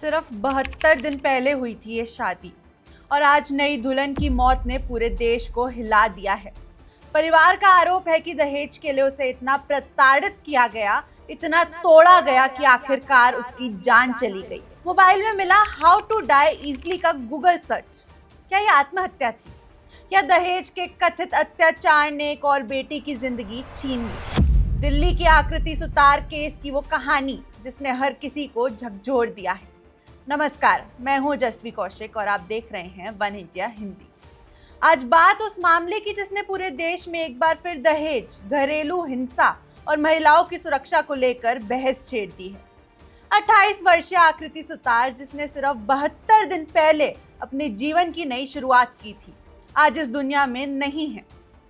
सिर्फ 72 दिन पहले हुई थी ये शादी और आज नई दुल्हन की मौत ने पूरे देश को हिला दिया है। परिवार का आरोप है कि दहेज के लिए उसे इतना प्रताड़ित किया गया, इतना तोड़ा गया कि आखिरकार उसकी जान चली गई। मोबाइल में मिला हाउ टू डाई इजली का गूगल सर्च। क्या ये आत्महत्या थी या दहेज के कथित अत्याचार ने एक और बेटी की जिंदगी छीन ली? दिल्ली की आकृति सुतार केस की वो कहानी जिसने हर किसी को झकझोर दिया है। नमस्कार, मैं हूं जसवी कौशिक और आप देख रहे हैं वन इंडिया हिंदी। आज बात उस मामले की जिसने पूरे देश में एक बार फिर दहेज, घरेलू हिंसा और महिलाओं की सुरक्षा को लेकर बहस छेड़ दी है। 28 वर्षीय आकृति सुतार, जिसने सिर्फ 72 दिन पहले अपने जीवन की नई शुरुआत की थी, आज इस दुनिया में नहीं है।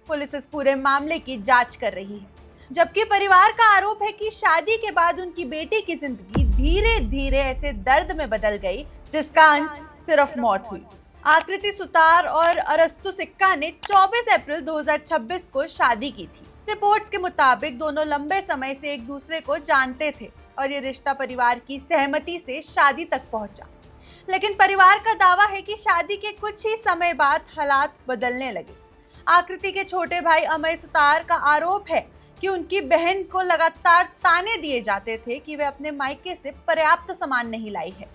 पुलिस इस पूरे मामले की जांच कर रही है, जबकि परिवार का आरोप है कि शादी के बाद उनकी बेटी की जिंदगी धीरे धीरे ऐसे दर्द में बदल गई जिसका अंत सिर्फ मौत हुई। आकृति सुतार और अरस्तु सिक्का ने 24 अप्रैल 2026 को शादी की थी। रिपोर्ट्स के मुताबिक दोनों लंबे समय से एक दूसरे को जानते थे और ये रिश्ता परिवार की सहमति से शादी तक पहुंचा। लेकिन परिवार का दावा है कि शादी के कुछ ही समय बाद हालात बदलने लगे। आकृति के छोटे भाई अमय सुतार का आरोप है कि उनकी बहन को लगातार ताने दिए जाते थे कि वे अपने मायके से पर्याप्त सामान नहीं लाई है।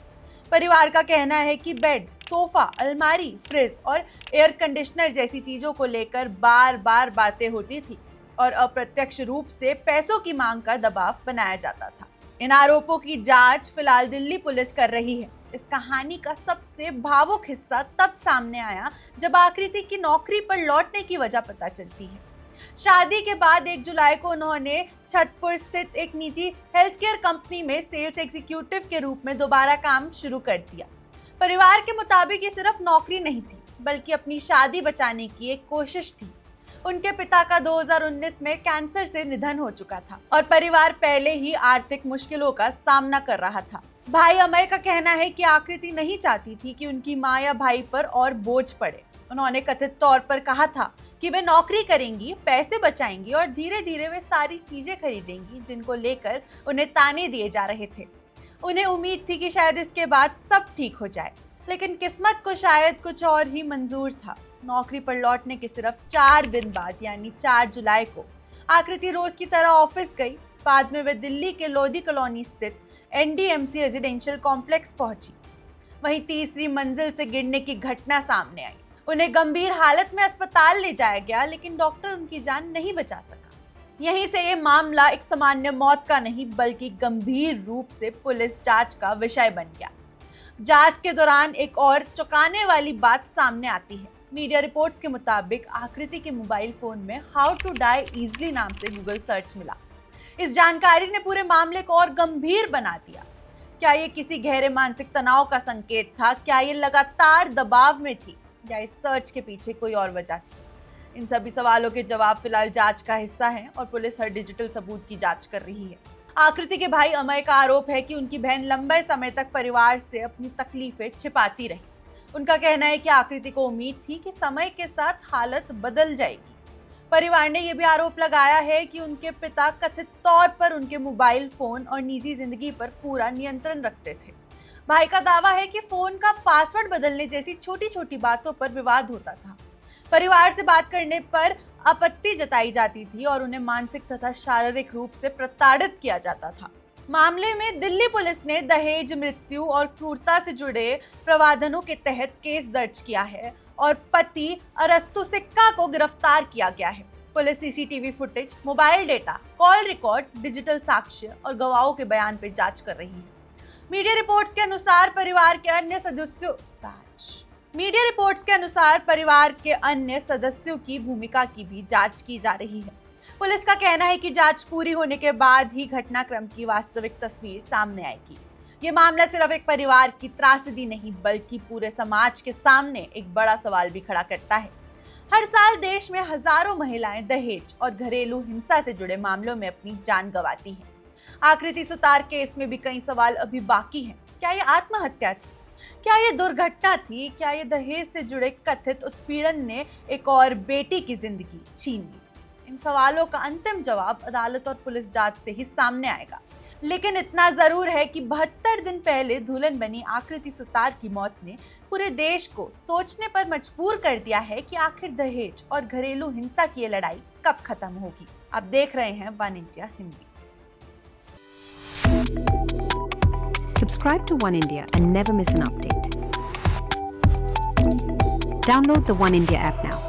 परिवार का कहना है कि बेड, सोफा, अलमारी, फ्रिज और एयर कंडीशनर जैसी चीजों को लेकर बार बार बातें होती थी और अप्रत्यक्ष रूप से पैसों की मांग का दबाव बनाया जाता था। इन आरोपों की जांच फिलहाल दिल्ली पुलिस कर रही है। इस कहानी का सबसे भावुक हिस्सा तब सामने आया जब आकृति की नौकरी पर लौटने की वजह पता चलती है। शादी के बाद 1 जुलाई को उन्होंने छतरपुर स्थित एक निजी हेल्थ केयर कंपनी में सेल्स एग्जीक्यूटिव के रूप में दोबारा काम शुरू कर दिया। परिवार के मुताबिक ये सिर्फ नौकरी नहीं थी, बल्कि अपनी शादी बचाने की एक कोशिश थी। उनके पिता का 2019 में कैंसर से निधन हो चुका था और परिवार पहले ही आर्थिक मुश्किलों का सामना कर रहा था। भाई अमय का कहना है कि आकृति नहीं चाहती थी कि उनकी मां या भाई पर और बोझ पड़े। उन्होंने कथित तौर पर कहा था कि वे नौकरी करेंगी, पैसे बचाएंगी और धीरे धीरे वे सारी चीजें खरीदेंगी जिनको लेकर उन्हें ताने दिए जा रहे थे। उन्हें उम्मीद थी कि शायद इसके बाद सब ठीक हो जाए, लेकिन किस्मत को शायद कुछ और ही मंजूर था। नौकरी पर लौटने के सिर्फ 4 दिन बाद यानी 4 जुलाई को आकृति रोज की तरह ऑफिस गई। बाद में वे दिल्ली के लोधी कॉलोनी स्थित एनडीएमसी रेजिडेंशियल कॉम्प्लेक्स पहुंची। वहीं तीसरी मंजिल से गिरने की घटना सामने आई। उन्हें गंभीर हालत में अस्पताल ले जाया गया, लेकिन डॉक्टर उनकी जान नहीं बचा सका। यहीं से ये मामला एक सामान्य मौत का नहीं बल्कि गंभीर रूप से पुलिस जांच का विषय बन गया। जांच के दौरान एक और चौंकाने वाली बात सामने आती है। मीडिया रिपोर्ट्स के मुताबिक आकृति के मोबाइल फोन में हाउ टू डाई इजली नाम से गूगल सर्च मिला। इस जानकारी ने पूरे मामले को और गंभीर बना दिया। क्या ये किसी गहरे मानसिक तनाव का संकेत था? क्या ये लगातार दबाव में थी या इस सर्च के पीछे कोई और वजह थी? इन सभी सवालों के जवाब फिलहाल जांच का हिस्सा हैं और पुलिस हर डिजिटल सबूत की जांच कर रही है। आकृति के भाई अमय का आरोप है कि उनकी बहन लंबे समय तक परिवार से अपनी तकलीफें छिपाती रही। उनका कहना है कि आकृति को उम्मीद थी कि समय के साथ हालत बदल जाएगी। परिवार ने यह भी आरोप लगाया है कि उनके पिता कथित तौर पर उनके मोबाइल फोन और निजी जिंदगी पर पूरा नियंत्रण रखते थे। भाई का दावा है कि फोन का पासवर्ड बदलने जैसी छोटी छोटी बातों पर विवाद होता था। परिवार से बात करने पर आपत्ति जताई जाती थी और उन्हें मानसिक तथा शारीरिक रूप से प्रताड़ित किया जाता था। मामले में दिल्ली पुलिस ने दहेज, मृत्यु और क्रूरता से जुड़े प्रावधानों के तहत केस दर्ज किया है और पति अरस्तु सिक्का को गिरफ्तार किया गया है। Police CCTV footage, mobile data, call record, digital साक्ष्य और गवाहों के बयान पर जांच कर रही है। मीडिया रिपोर्ट्स के अनुसार परिवार के अन्य सदस्यों की भूमिका की भी जांच की जा रही है। पुलिस का कहना है कि जांच पूरी होने के बाद ही घटनाक्रम की वास्तविक तस्वीर सामने आएगी। ये मामला सिर्फ एक परिवार की त्रासदी नहीं बल्कि पूरे समाज के सामने एक बड़ा सवाल भी खड़ा करता है। हर साल देश में हजारों महिलाएं दहेज और घरेलू हिंसा से जुड़े मामलों में अपनी जान गंवाती हैं। आकृति सुतार केस में भी कई सवाल अभी बाकी हैं। क्या ये आत्महत्या थी? क्या ये दुर्घटना थी? क्या ये दहेज से जुड़े कथित उत्पीड़न ने एक और बेटी की जिंदगी छीन ली? इन सवालों का अंतिम जवाब अदालत और पुलिस जांच से ही सामने आएगा। लेकिन इतना जरूर है कि 72 दिन पहले दुल्हन बनी आकृति सुतार की मौत ने पूरे देश को सोचने पर मजबूर कर दिया है कि आखिर दहेज और घरेलू हिंसा की ये लड़ाई कब खत्म होगी। आप देख रहे हैं one India Hindi. Subscribe to One India and never miss an update. Download the One India app now.